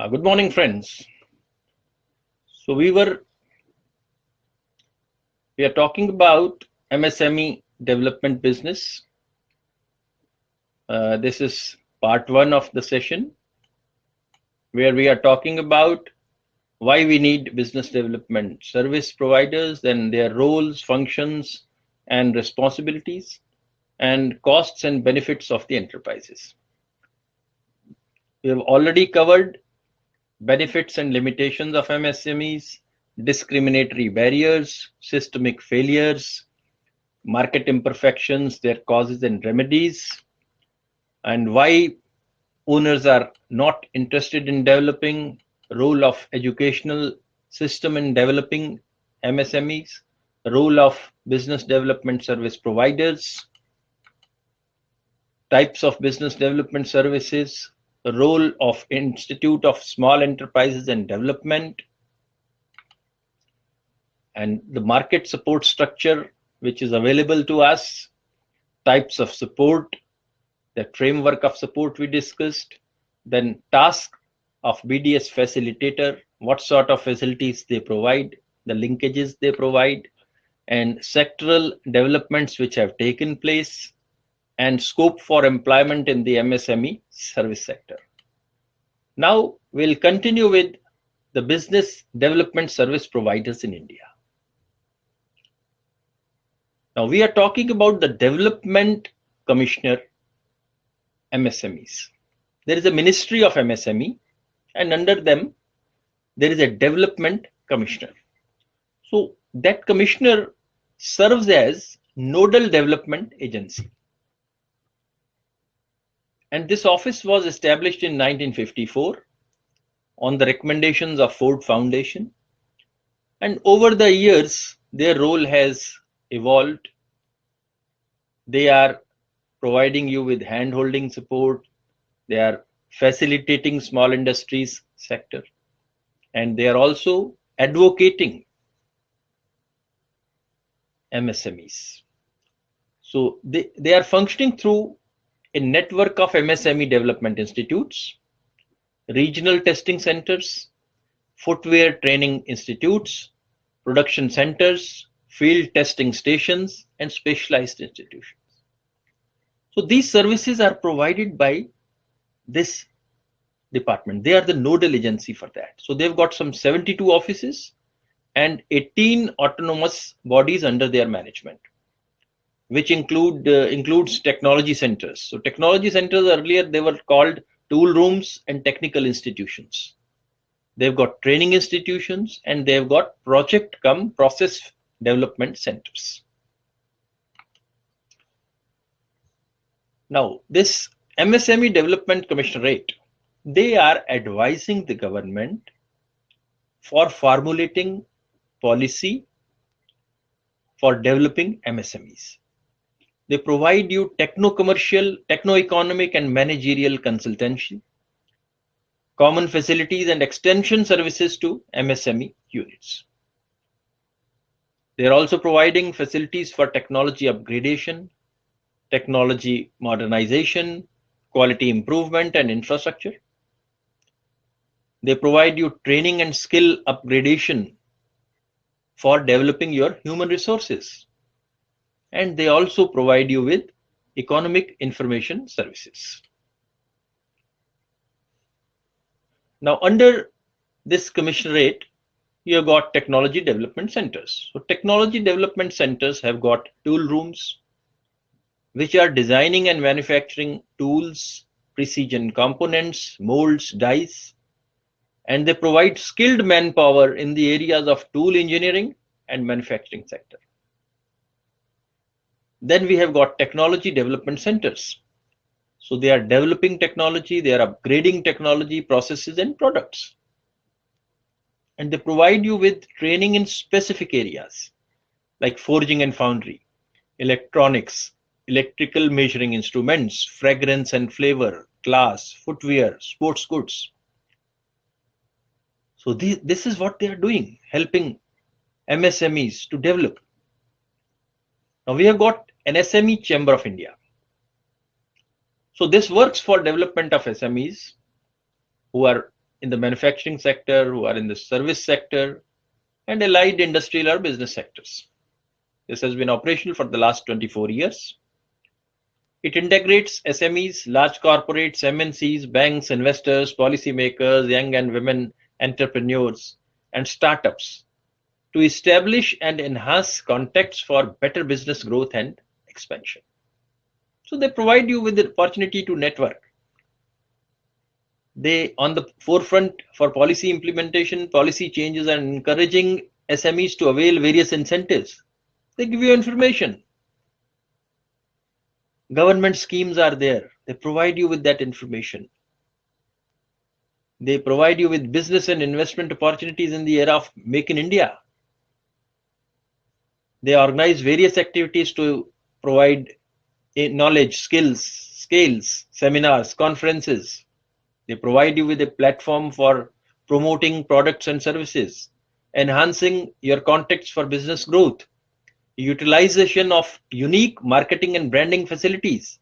Good morning, friends. So we are talking about MSME development business. This is part one of the session where we are talking about why we need business development service providers, then their roles, functions, and responsibilities, and costs and benefits of the enterprises. We have already covered benefits and limitations of MSMEs, discriminatory barriers, systemic failures, market imperfections, their causes and remedies, and why owners are not interested in developing, role of educational system in developing MSMEs, role of business development service providers, types of business development services, the role of Institute of Small Enterprises and Development, and the market support structure which is available to us, types of support, the framework of support we discussed, then task of BDS facilitator, what sort of facilities they provide, the linkages they provide, and sectoral developments which have taken place, and scope for employment in the MSME service sector. Now we'll continue with the business development service providers in India. Now we are talking about the Development Commissioner MSMEs. There is a Ministry of MSME, and under them there is a Development Commissioner. So that commissioner serves as nodal development agency. And this office was established in 1954 on the recommendations of Ford Foundation. And over the years, their role has evolved. They are providing you with hand-holding support. They are facilitating small industries sector. And they are also advocating MSMEs. So they are functioning through a network of MSME development institutes, regional testing centers, footwear training institutes, production centers, field testing stations, and specialized institutions. So these services are provided by this department. They are the nodal agency for that. So they've got some 72 offices and 18 autonomous bodies under their management, which includes technology centers. So technology centers earlier, they were called tool rooms and technical institutions. They've got training institutions and they've got process development centers. Now, this MSME Development Commissionerate, they are advising the government for formulating policy for developing MSMEs. They provide you techno-commercial, techno-economic and managerial consultancy, common facilities and extension services to MSME units. They are also providing facilities for technology upgradation, technology modernization, quality improvement and infrastructure. They provide you training and skill upgradation for developing your human resources. And they also provide you with economic information services. Now, under this commissionerate, you have got technology development centers. So technology development centers have got tool rooms, which are designing and manufacturing tools, precision components, molds, dies, and they provide skilled manpower in the areas of tool engineering and manufacturing sector. Then we have got technology development centers. So they are developing technology, they are upgrading technology, processes and products. And they provide you with training in specific areas like forging and foundry, electronics, electrical measuring instruments, fragrance and flavor, glass, footwear, sports goods. So this is what they are doing, helping MSMEs to develop. Now we have got an SME Chamber of India. So this works for development of SMEs who are in the manufacturing sector, who are in the service sector, and allied industrial or business sectors. This has been operational for the last 24 years. It integrates SMEs, large corporates, MNCs, banks, investors, policymakers, young and women entrepreneurs, and startups to establish and enhance contexts for better business growth and expansion. So they provide you with the opportunity to network. They on the forefront for policy implementation, policy changes, and encouraging SMEs to avail various incentives. They give you information. Government schemes are there. They provide you with that information. They provide you with business and investment opportunities in the era of Make in India. They organize various activities to provide knowledge, skills, scales, seminars, conferences. They provide you with a platform for promoting products and services, enhancing your context for business growth, utilization of unique marketing and branding facilities,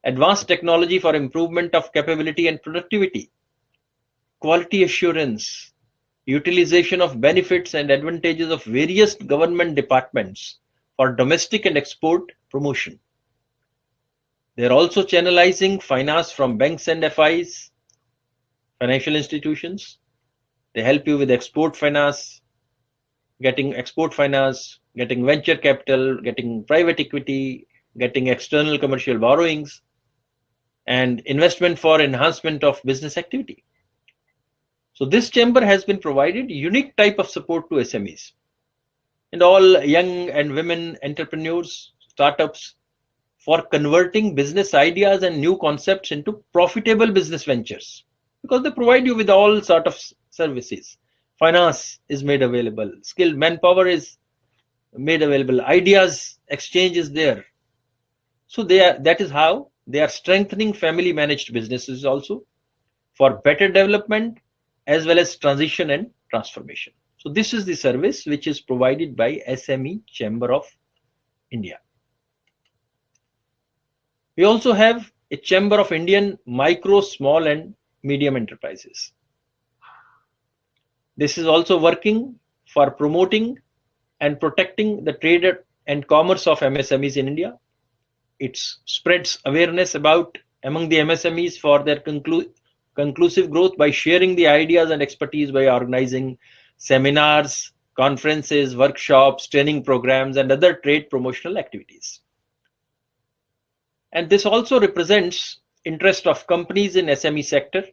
advanced technology for improvement of capability and productivity, quality assurance, utilization of benefits and advantages of various government departments for domestic and export promotion. They are also channelizing finance from banks and FIs, financial institutions. They help you with export finance, getting venture capital, getting private equity, getting external commercial borrowings, and investment for enhancement of business activity. So this chamber has been provided unique type of support to SMEs and all young and women entrepreneurs, startups, for converting business ideas and new concepts into profitable business ventures, because they provide you with all sort of services. Finance is made available, skilled manpower is made available, ideas exchange is there. So that is how they are strengthening family managed businesses also for better development as well as transition and transformation. So this is the service which is provided by SME Chamber of India. We also have a Chamber of Indian Micro, Small and Medium Enterprises. This is also working for promoting and protecting the trade and commerce of MSMEs in India. It spreads awareness about among the MSMEs for their conclusive growth by sharing the ideas and expertise by organizing seminars, conferences, workshops, training programs, and other trade promotional activities. And this also represents interest of companies in SME sector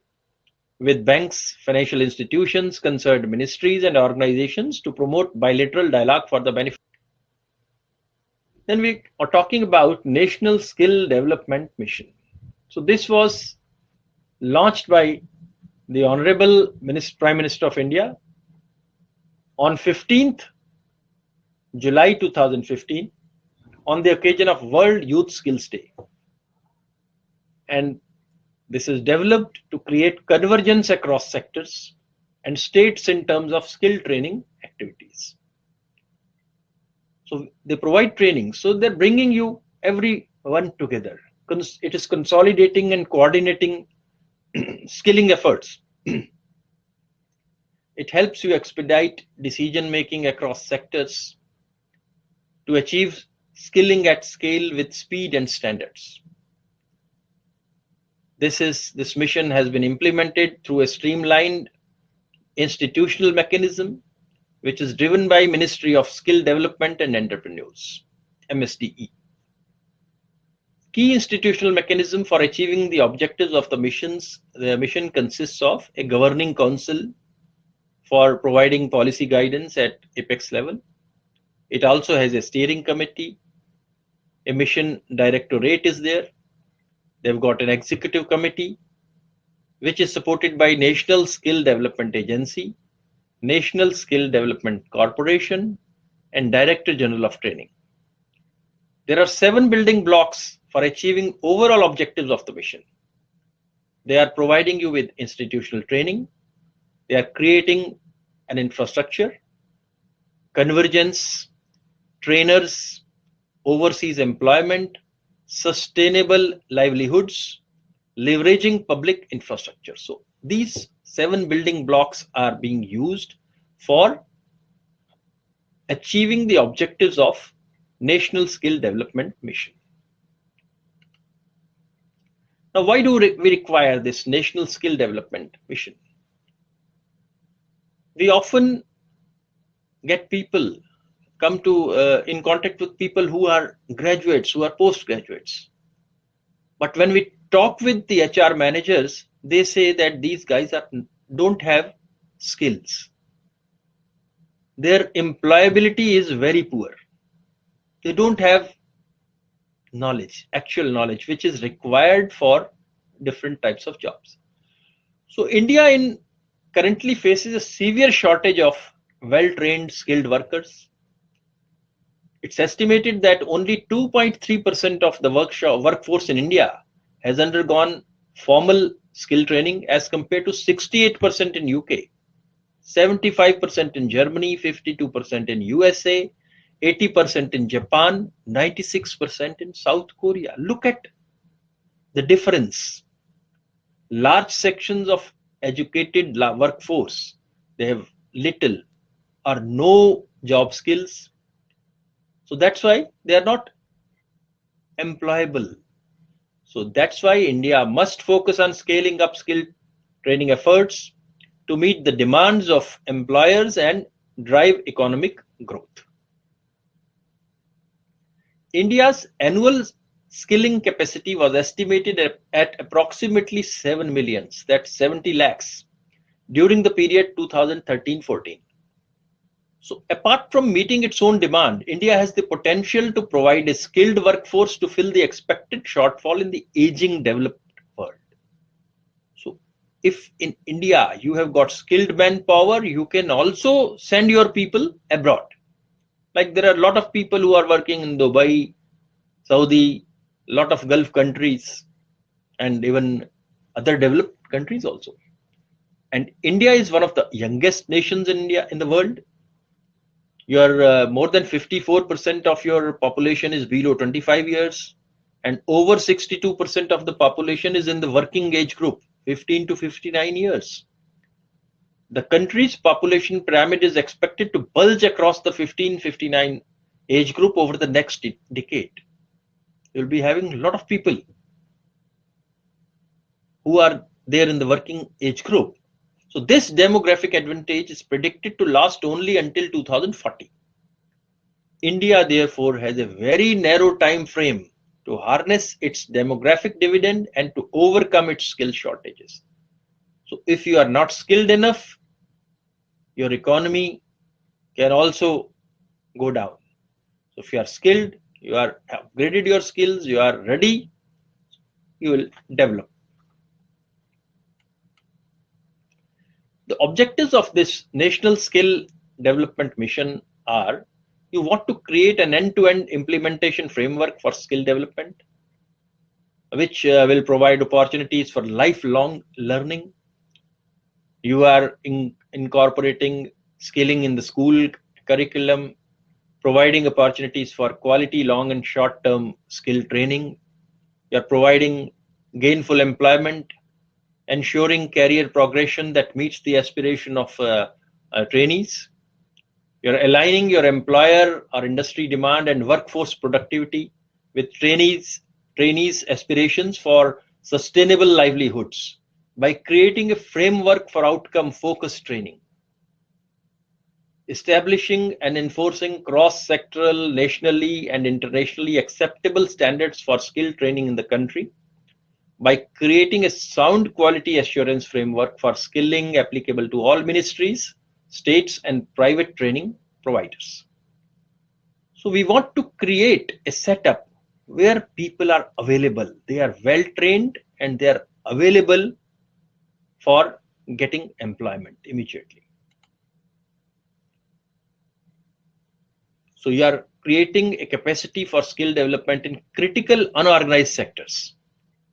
with banks, financial institutions, concerned ministries and organizations to promote bilateral dialogue for the benefit. Then we are talking about National Skill Development Mission. So this was launched by the Honorable Prime Minister of India on 15th July 2015 on the occasion of World Youth Skills Day. And this is developed to create convergence across sectors and states in terms of skill training activities. So they provide training. So they're bringing you everyone together. It is consolidating and coordinating skilling efforts. It helps you expedite decision making across sectors to achieve skilling at scale with speed and standards. This mission has been implemented through a streamlined institutional mechanism which is driven by Ministry of Skill Development and Entrepreneurs, MSDE. Key institutional mechanism for achieving the objectives of the mission consists of a governing council for providing policy guidance at apex level. It also has a steering committee. A mission directorate is there. They've got an executive committee, which is supported by National Skill Development Agency, National Skill Development Corporation, and Director General of Training. There are 7 building blocks for achieving overall objectives of the mission. They are providing you with institutional training. They are creating an infrastructure, convergence, trainers, overseas employment, sustainable livelihoods, leveraging public infrastructure. So these 7 building blocks are being used for achieving the objectives of National Skill Development Mission. Now, why do we require this National Skill Development Mission? We often get people come to in contact with people who are graduates, who are postgraduates. But when we talk with the HR managers, they say that these guys don't have skills. Their employability is very poor. They don't have knowledge, actual knowledge, which is required for different types of jobs. So India currently faces a severe shortage of well-trained skilled workers. It's estimated that only 2.3% of the workforce in India has undergone formal skill training as compared to 68% in UK, 75% in Germany, 52% in USA, 80% in Japan, 96% in South Korea. Look at the difference. Large sections of educated workforce, they have little or no job skills. So that's why they are not employable. So that's why India must focus on scaling up skill training efforts to meet the demands of employers and drive economic growth. India's annual skilling capacity was estimated at approximately 7 million, that's 70 lakhs, during the period 2013-14. So apart from meeting its own demand, India has the potential to provide a skilled workforce to fill the expected shortfall in the aging developed world. So if in India you have got skilled manpower, you can also send your people abroad. Like there are a lot of people who are working in Dubai, Saudi, a lot of Gulf countries, and even other developed countries also. And India is one of the youngest nations in the world. More than 54% of your population is below 25 years, and over 62% of the population is in the working age group, 15 to 59 years. The country's population pyramid is expected to bulge across the 15-59 age group over the next decade. You'll be having a lot of people who are there in the working age group. So this demographic advantage is predicted to last only until 2040. India therefore has a very narrow time frame to harness its demographic dividend and to overcome its skill shortages. So if you are not skilled enough, your economy can also go down. So if you are skilled, you are upgraded your skills, you are ready, you will develop. The objectives of this National Skill Development Mission are: you want to create an end-to-end implementation framework for skill development, which will provide opportunities for lifelong learning. You are incorporating skilling in the school curriculum, providing opportunities for quality long and short-term skill training. You are providing gainful employment, ensuring career progression that meets the aspiration of trainees. You're aligning your employer or industry demand and workforce productivity with trainees' aspirations for sustainable livelihoods by creating a framework for outcome-focused training. Establishing and enforcing cross-sectoral, nationally and internationally acceptable standards for skill training in the country, by creating a sound quality assurance framework for skilling applicable to all ministries, states, and private training providers. So we want to create a setup where people are available. They are well trained and they are available for getting employment immediately. So you are creating a capacity for skill development in critical unorganized sectors.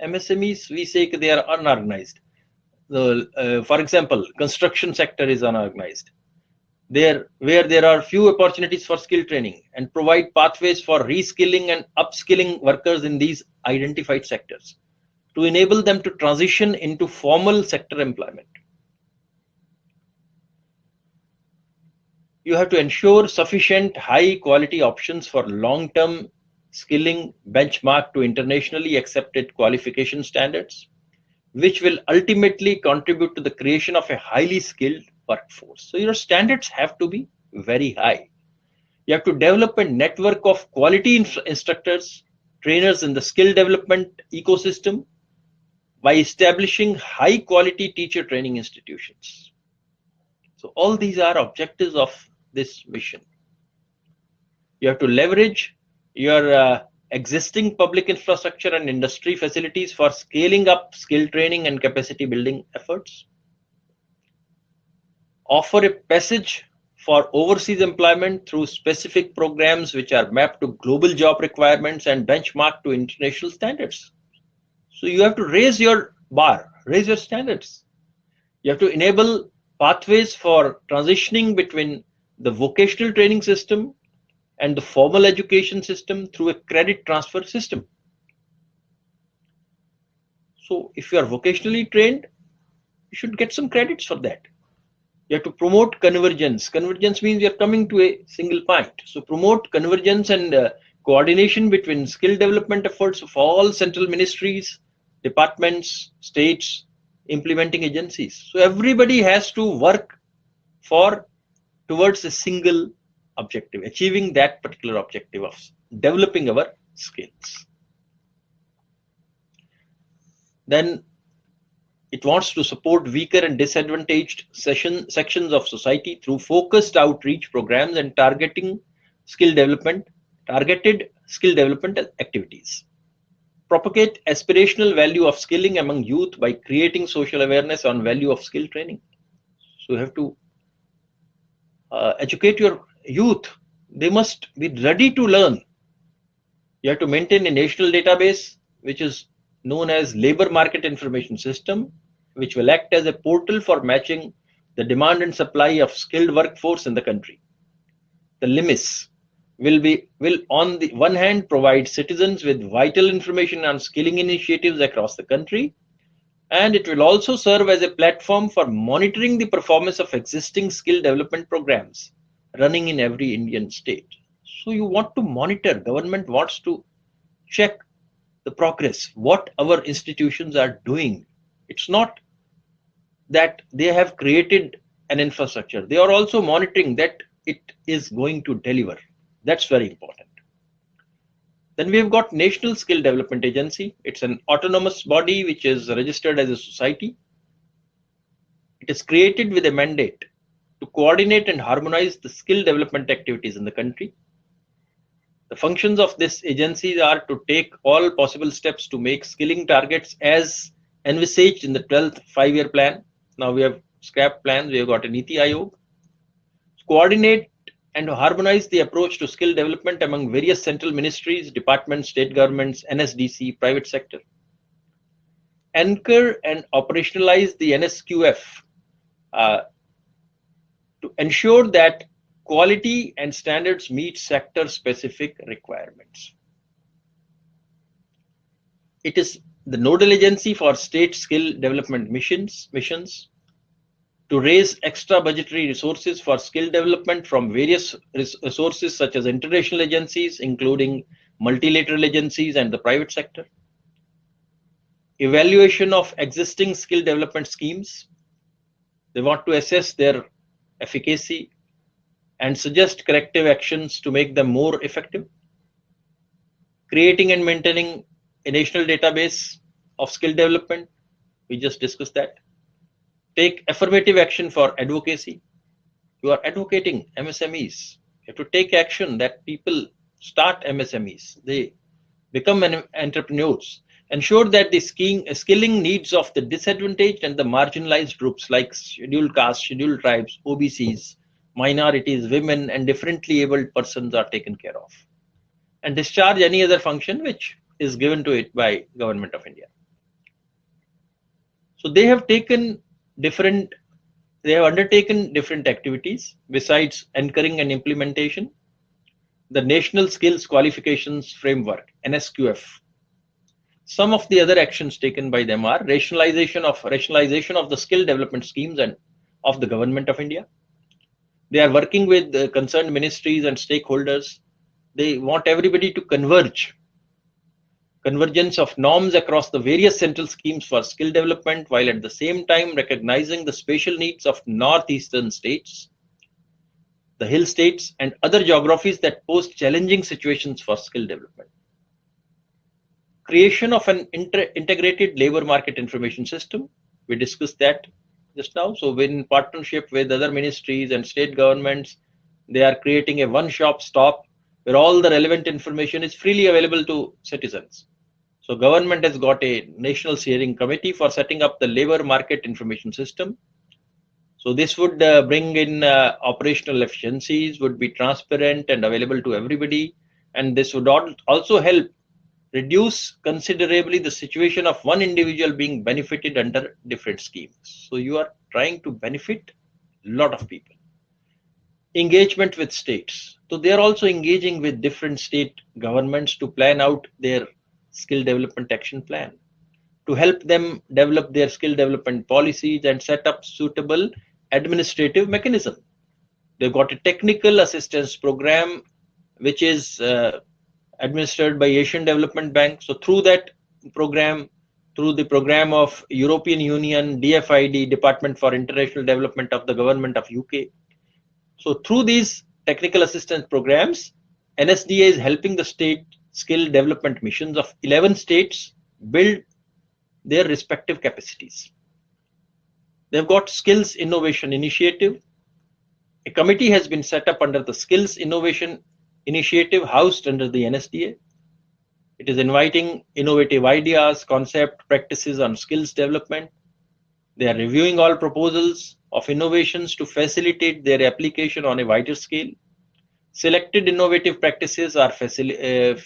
MSMEs, we say they are unorganized. For example, construction sector is unorganized. Where there are few opportunities for skill training, and provide pathways for reskilling and upskilling workers in these identified sectors to enable them to transition into formal sector employment. You have to ensure sufficient high quality options for long-term skilling benchmarked to internationally accepted qualification standards, which will ultimately contribute to the creation of a highly skilled workforce. So your standards have to be very high. You have to develop a network of quality instructors, trainers in the skill development ecosystem by establishing high quality teacher training institutions. So all these are objectives of this mission. You have to leverage your existing public infrastructure and industry facilities for scaling up skill training and capacity building efforts. Offer a passage for overseas employment through specific programs which are mapped to global job requirements and benchmarked to international standards. So you have to raise your bar, raise your standards. You have to enable pathways for transitioning between the vocational training system and the formal education system through a credit transfer system. So if you are vocationally trained, you should get some credits for that. You have to promote convergence. Convergence means you're coming to a single point. So promote convergence and coordination between skill development efforts of all central ministries, departments, states, implementing agencies. So everybody has to work towards a single objective, achieving that particular objective of developing our skills. Then it wants to support weaker and disadvantaged sections of society through focused outreach programs and targeted skill development activities. Propagate aspirational value of skilling among youth by creating social awareness on value of skill training. So you have to educate your youth. They must be ready to learn. You have to maintain a national database, which is known as Labor Market Information System, which will act as a portal for matching the demand and supply of skilled workforce in the country. The LIMIS will on the one hand provide citizens with vital information on skilling initiatives across the country, and it will also serve as a platform for monitoring the performance of existing skill development programs running in every Indian state. So you want to monitor, government wants to check the progress, what our institutions are doing. It's not that they have created an infrastructure. They are also monitoring that it is going to deliver. That's very important. Then we've got National Skill Development Agency. It's an autonomous body which is registered as a society. It is created with a mandate to coordinate and harmonize the skill development activities in the country. The functions of this agency are to take all possible steps to make skilling targets as envisaged in the 12th five-year plan. Now we have scrapped plans, we have got a Niti Aayog. Coordinate and harmonize the approach to skill development among various central ministries, departments, state governments, NSDC, private sector. Anchor and operationalize the NSQF to ensure that quality and standards meet sector-specific requirements. It is the nodal agency for state skill development missions to raise extra budgetary resources for skill development from various resources such as international agencies, including multilateral agencies and the private sector. Evaluation of existing skill development schemes. They want to assess their efficacy and suggest corrective actions to make them more effective. Creating and maintaining a national database of skill development. We just discussed that. Take affirmative action for advocacy. You are advocating MSMEs. You have to take action that people start MSMEs. They become entrepreneurs. Ensure that the skilling needs of the disadvantaged and the marginalized groups like scheduled castes, scheduled tribes, OBCs, minorities, women, and differently abled persons are taken care of. And discharge any other function which is given to it by Government of India. So they have undertaken different activities besides anchoring and implementation. The National Skills Qualifications Framework, NSQF. Some of the other actions taken by them are rationalization of the skill development schemes and of the Government of India. They are working with concerned ministries and stakeholders. They want everybody to convergence of norms across the various central schemes for skill development, while at the same time recognizing the special needs of northeastern states, the hill states, and other geographies that pose challenging situations for skill development. Creation of an integrated labor market information system. We discussed that just now. So in partnership with other ministries and state governments, they are creating a one-stop shop where all the relevant information is freely available to citizens. So government has got a national steering committee for setting up the labor market information system. So this would bring in operational efficiencies, would be transparent and available to everybody. And this would also help reduce considerably the situation of one individual being benefited under different schemes. So you are trying to benefit a lot of people. Engagement with states. So they are also engaging with different state governments to plan out their skill development action plan, to help them develop their skill development policies and set up suitable administrative mechanism. They've got a technical assistance program which is administered by Asian Development Bank. So through that program, through the program of European Union, DFID, Department for International Development of the Government of UK. So through these technical assistance programs, NSDA is helping the state skill development missions of 11 states build their respective capacities. They've got Skills Innovation Initiative. A committee has been set up under the Skills Innovation Initiative housed under the NSDA. It is inviting innovative ideas, concept, practices on skills development. They are reviewing all proposals of innovations to facilitate their application on a wider scale. Selected innovative practices are facilitated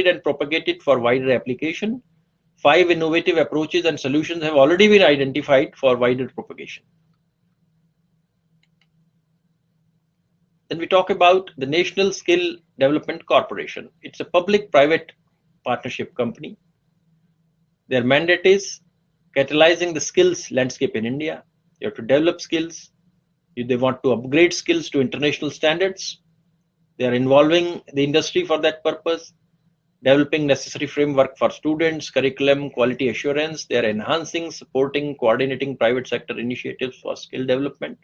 and propagated for wider application. 5 innovative approaches and solutions have already been identified for wider propagation. Then we talk about the National Skill Development Corporation. It's a public-private partnership company. Their mandate is catalyzing the skills landscape in India. You have to develop skills. They want to upgrade skills to international standards. They are involving the industry for that purpose, developing necessary framework for students, curriculum, quality assurance. They are enhancing, supporting, coordinating private sector initiatives for skill development.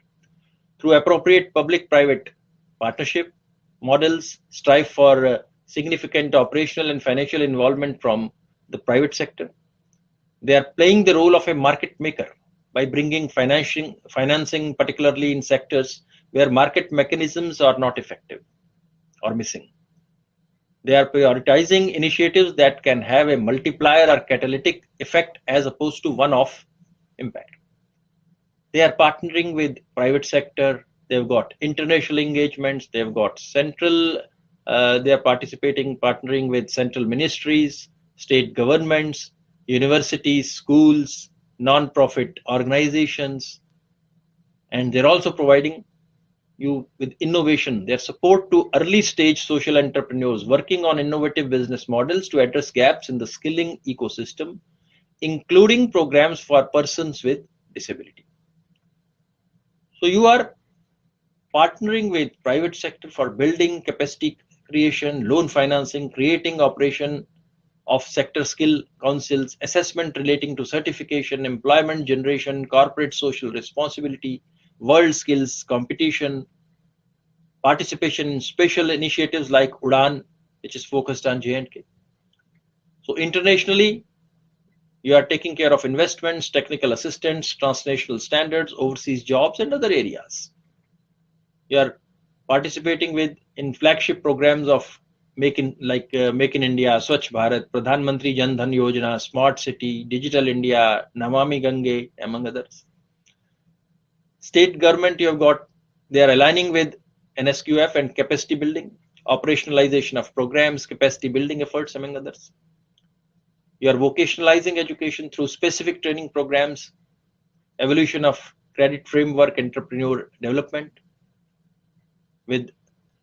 Through appropriate public-private partnership models, strive for significant operational and financial involvement from the private sector. They are playing the role of a market maker by bringing financing, particularly in sectors where market mechanisms are not effective or missing. They are prioritizing initiatives that can have a multiplier or catalytic effect as opposed to one-off impact. They are partnering with private sector. They've got international engagements. They've got central, they are partnering with central ministries, state governments, universities, schools, non-profit organizations, and they're also providing you with innovation, their support to early stage social entrepreneurs working on innovative business models to address gaps in the skilling ecosystem, including programs for persons with disability. So you are partnering with private sector for building capacity creation, loan financing, creating operation of sector skill councils, assessment relating to certification, employment generation, corporate social responsibility, world skills competition, participation in special initiatives like UDAN, which is focused on J&K. So internationally, you are taking care of investments, technical assistance, transnational standards, overseas jobs, and other areas. You are participating in flagship programs of Make in India, Swachh Bharat, Pradhan Mantri Jan Dhan Yojana, Smart City, Digital India, Namami Gange, among others. State government, you have got, they are aligning with NSQF and capacity building, operationalization of programs, capacity building efforts, among others. You are vocationalizing education through specific training programs, evolution of credit framework, entrepreneur development. With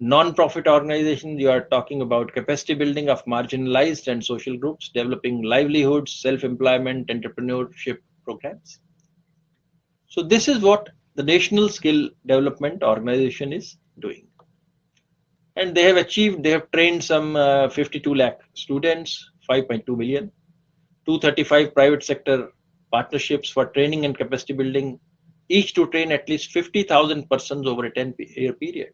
non-profit organizations, you are talking about capacity building of marginalized and social groups, developing livelihoods, self-employment, entrepreneurship programs. So this is what the National Skill Development Organization is doing. And they have trained some 52 lakh students, 5.2 million, 235 private sector partnerships for training and capacity building, each to train at least 50,000 persons over a 10-year period.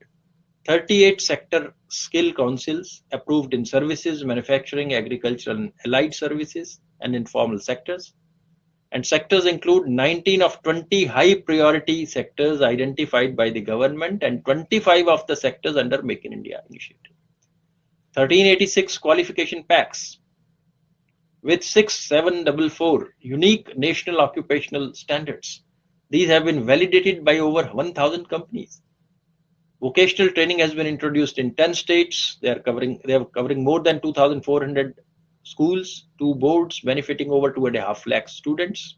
38 sector skill councils approved in services, manufacturing, agriculture and allied services and informal sectors. And sectors include 19 of 20 high priority sectors identified by the government and 25 of the sectors under Make in India initiative. 1386 qualification packs with 6744 unique national occupational standards. These have been validated by over 1,000 companies. Vocational training has been introduced in 10 states. They are covering more than 2,400 schools, 2 boards, benefiting over 2.5 lakh students.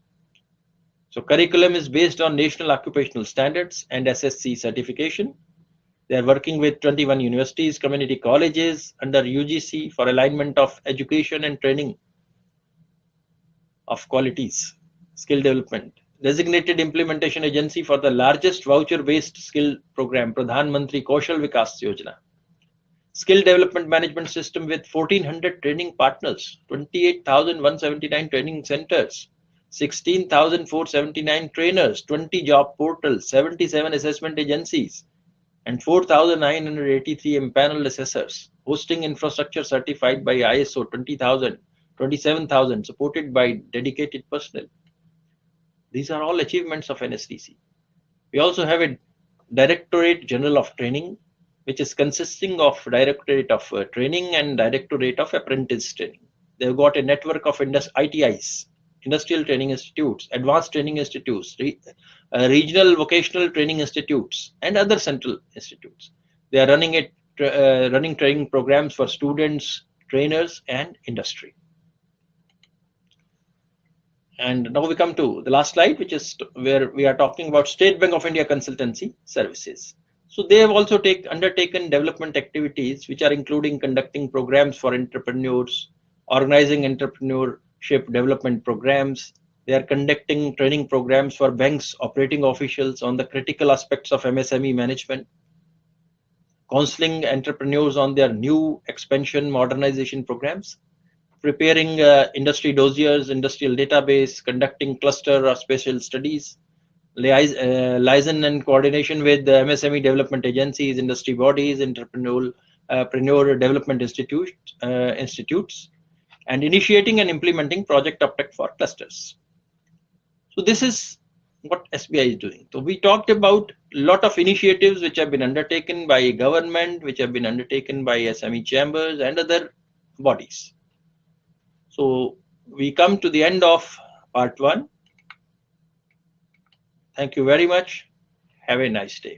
So curriculum is based on national occupational standards and SSC certification. They are working with 21 universities, community colleges under UGC for alignment of education and training of qualities, skill development. Designated implementation agency for the largest voucher-based skill program, Pradhan Mantri Kaushal Vikas Yojana. Skill development management system with 1,400 training partners, 28,179 training centers, 16,479 trainers, 20 job portals, 77 assessment agencies, and 4,983 empaneled assessors. Hosting infrastructure certified by ISO 20,000, 27,000, supported by dedicated personnel. These are all achievements of NSDC. We also have a Directorate General of Training, which is consisting of Directorate of Training and Directorate of Apprentice Training. They've got a network of ITIs, Industrial Training Institutes, Advanced Training Institutes, Regional Vocational Training Institutes, and other central institutes. They are running training programs for students, trainers, and industry. And now we come to the last slide, which is where we are talking about State Bank of India Consultancy Services. So they have also undertaken development activities, which are including conducting programs for entrepreneurs, organizing entrepreneurship development programs. They are conducting training programs for banks operating officials on the critical aspects of MSME management, counseling entrepreneurs on their new expansion modernization programs, preparing industry dossiers, industrial database, conducting cluster or special studies, liaison and coordination with the MSME development agencies, industry bodies, entrepreneur development institutes, and initiating and implementing project uptake for clusters. So this is what SBI is doing. So we talked about a lot of initiatives which have been undertaken by government, which have been undertaken by SME chambers and other bodies. So we come to the end of part 1. Thank you very much. Have a nice day.